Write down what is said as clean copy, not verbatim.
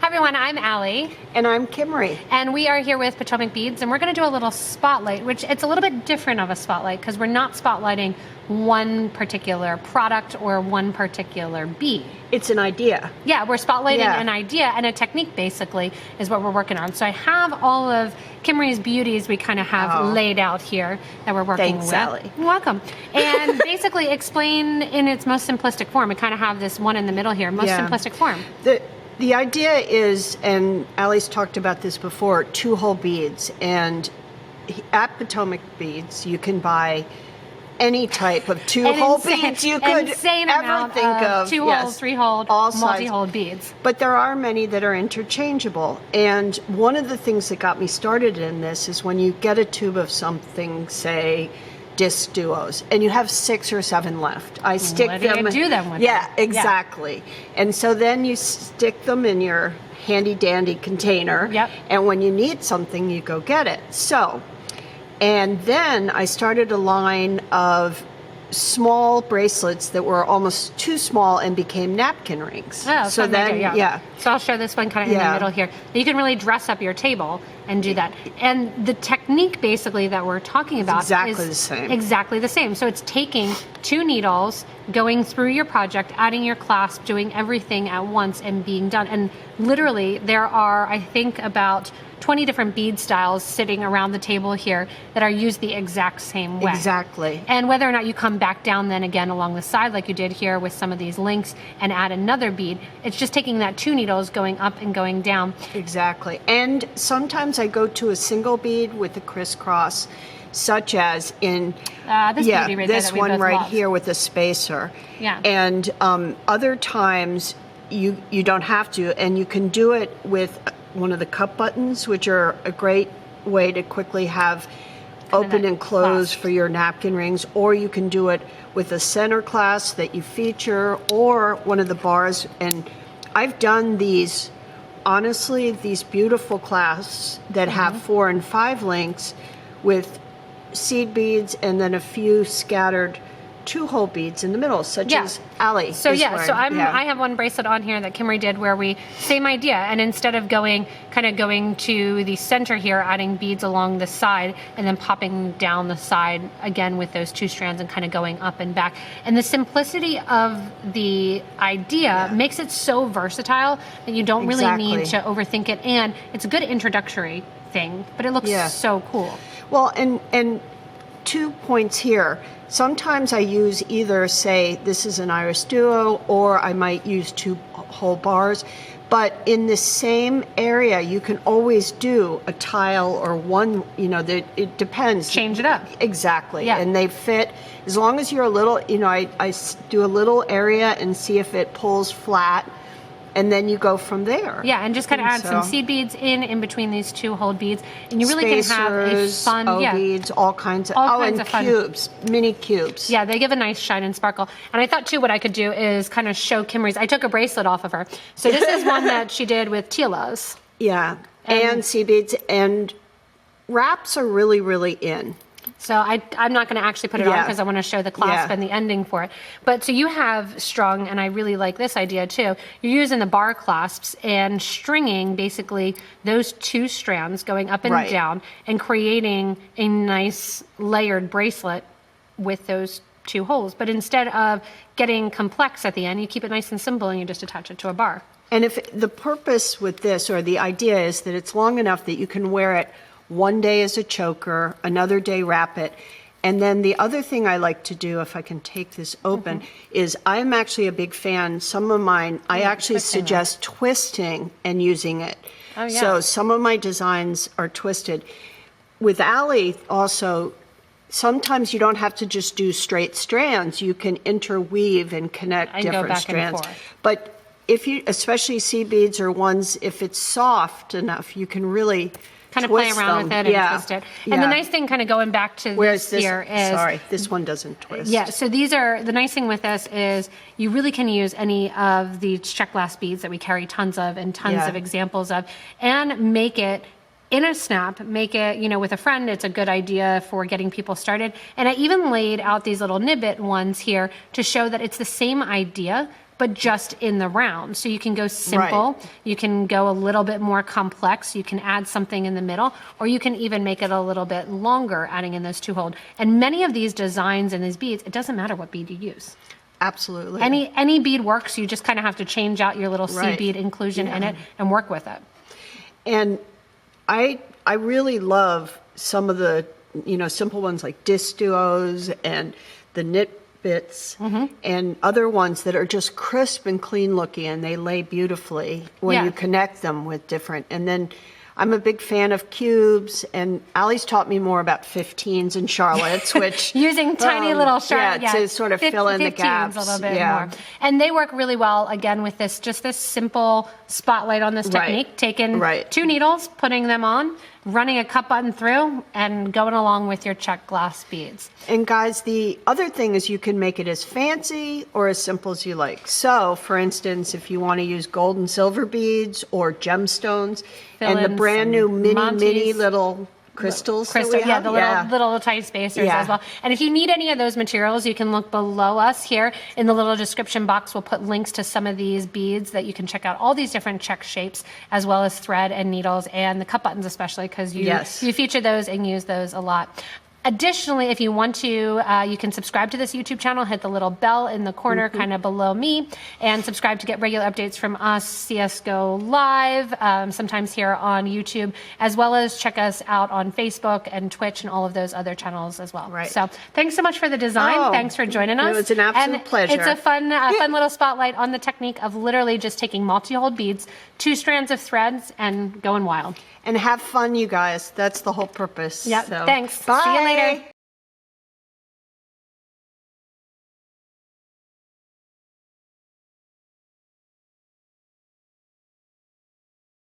Hi everyone, I'm Allie. And I'm Kimmery. And we are here with Potomac Beads, and we're going to do a little spotlight, which it's a little bit different of a spotlight because we're not spotlighting one particular product or one particular bead. It's an idea. Yeah, we're spotlighting an idea, and a technique basically is what we're working on. So I have all of Kimmery's beauties we kind of have laid out here that we're working with. Thanks, Allie. You're welcome. And basically explain in its most simplistic form. We kind of have this one in the middle here, most simplistic form. The idea is, and Allie's talked about this before, 2-hole beads. And at Potomac Beads, you can buy any type of 2-hole beads you could ever think of. 2-hole, 3-hole, multi-hole beads. But there are many that are interchangeable. And one of the things that got me started in this is when you get a tube of something, say, disc duos, and you have 6 or 7 left. I stick them. What do you do them with? Yeah, exactly. Yeah. And so then you stick them in your handy dandy container. Yep. And when you need something, you go get it. So, and then I started a line of small bracelets that were almost too small and became napkin rings. Oh, so then, So I'll show this one kind of in the middle here. You can really dress up your table and do that. And the technique basically that we're talking about is exactly the same. So it's taking 2 needles, going through your project, adding your clasp, doing everything at once and being done. And literally there are, I think, about 20 different bead styles sitting around the table here that are used the exact same way. Exactly. And whether or not you come back down then again along the side like you did here with some of these links and add another bead, it's just taking that 2 needles going up and going down. Exactly. And sometimes I go to a single bead with a crisscross, such as in this one right here with a spacer. Yeah. And other times you don't have to, and you can do it with one of the cup buttons, which are a great way to quickly have open and close for your napkin rings, or you can do it with a center clasp that you feature, or one of the bars. And I've done these, honestly, these beautiful clasps that have 4 and 5 links with seed beads and then a few scattered 2-hole beads in the middle, such as Allie. So I have one bracelet on here that Kimmery did where same idea, and instead of going to the center here, adding beads along the side and then popping down the side again with those 2 strands and kind of going up and back. And the simplicity of the idea makes it so versatile that you don't really need to overthink it, and it's a good introductory thing, but it looks so cool. Well, and 2 points here. Sometimes I use either, say, this is an iris duo, or I might use 2-hole bars. But in the same area, you can always do a tile or one, it depends. Change it up. Exactly. Yeah. And they fit, as long as you're a little, I do a little area and see if it pulls flat. And then you go from there. Yeah, and just kind of add some seed beads in between these 2-hole beads, and you really can have a fun beads, all kinds of cubes, mini cubes. Yeah, they give a nice shine and sparkle. And I thought too, what I could do is kind of show Kimmery's. I took a bracelet off of her, so this is one that she did with tilas. Yeah, and seed beads, and wraps are really, really in. So I'm not going to actually put it on because I want to show the clasp and the ending for it. But so you have strung, and I really like this idea too. You're using the bar clasps and stringing basically those 2 strands going up and down and creating a nice layered bracelet with those 2 holes. But instead of getting complex at the end, you keep it nice and simple and you just attach it to a bar. And if the purpose with this, or the idea is that it's long enough that you can wear it one day as a choker, another day wrap it. And then the other thing I like to do, if I can take this open, is I'm actually a big fan. Some of mine, I actually suggest twisting and using it. Oh, yeah. So some of my designs are twisted. With Allie also, sometimes you don't have to just do straight strands. You can interweave and connect different strands. But if you, especially seed beads or ones, if it's soft enough, you can really kind of play around with it and twist it. And the nice thing kind of going back to this here is... Sorry, this one doesn't twist. Yeah, so these are... The nice thing with this is you really can use any of the check glass beads that we carry tons of and tons of examples of, and make it in a snap, make it, with a friend. It's a good idea for getting people started. And I even laid out these little nibbit ones here to show that it's the same idea, but just in the round. So you can go simple, you can go a little bit more complex, you can add something in the middle, or you can even make it a little bit longer, adding in those 2-hole. And many of these designs and these beads, it doesn't matter what bead you use. Absolutely. Any bead works. You just kind of have to change out your little seed bead inclusion in it and work with it. And I really love some of the, simple ones like disc duos and the knit bits and other ones that are just crisp and clean looking, and they lay beautifully when you connect them with different. And then I'm a big fan of cubes, and Allie's taught me more about 15s and Charlottes, which using tiny little Charlotte, to sort of fill in the gaps a little bit more. And they work really well again with this simple spotlight on this technique. Taking 2 needles, putting them on, running a cup button through, and going along with your check glass beads. And guys, the other thing is you can make it as fancy or as simple as you like. So, for instance, if you want to use gold and silver beads or gemstones, and the brand new mini little crystals that we have. The little tiny spacers as well. And if you need any of those materials, you can look below us here in the little description box. We'll put links to some of these beads that you can check out, all these different check shapes, as well as thread and needles, and the cup buttons especially, because you feature those and use those a lot. Additionally, if you want to, you can subscribe to this YouTube channel, hit the little bell in the corner kind of below me, and subscribe to get regular updates from us, see us go live, sometimes here on YouTube, as well as check us out on Facebook and Twitch and all of those other channels as well. So thanks so much for the design. Thanks for joining us. It was an absolute pleasure. It's a fun little spotlight on the technique of literally just taking multi-hole beads, 2 strands of threads, and going wild. And have fun, you guys. That's the whole purpose. Yep. So. Thanks. Bye. See you later.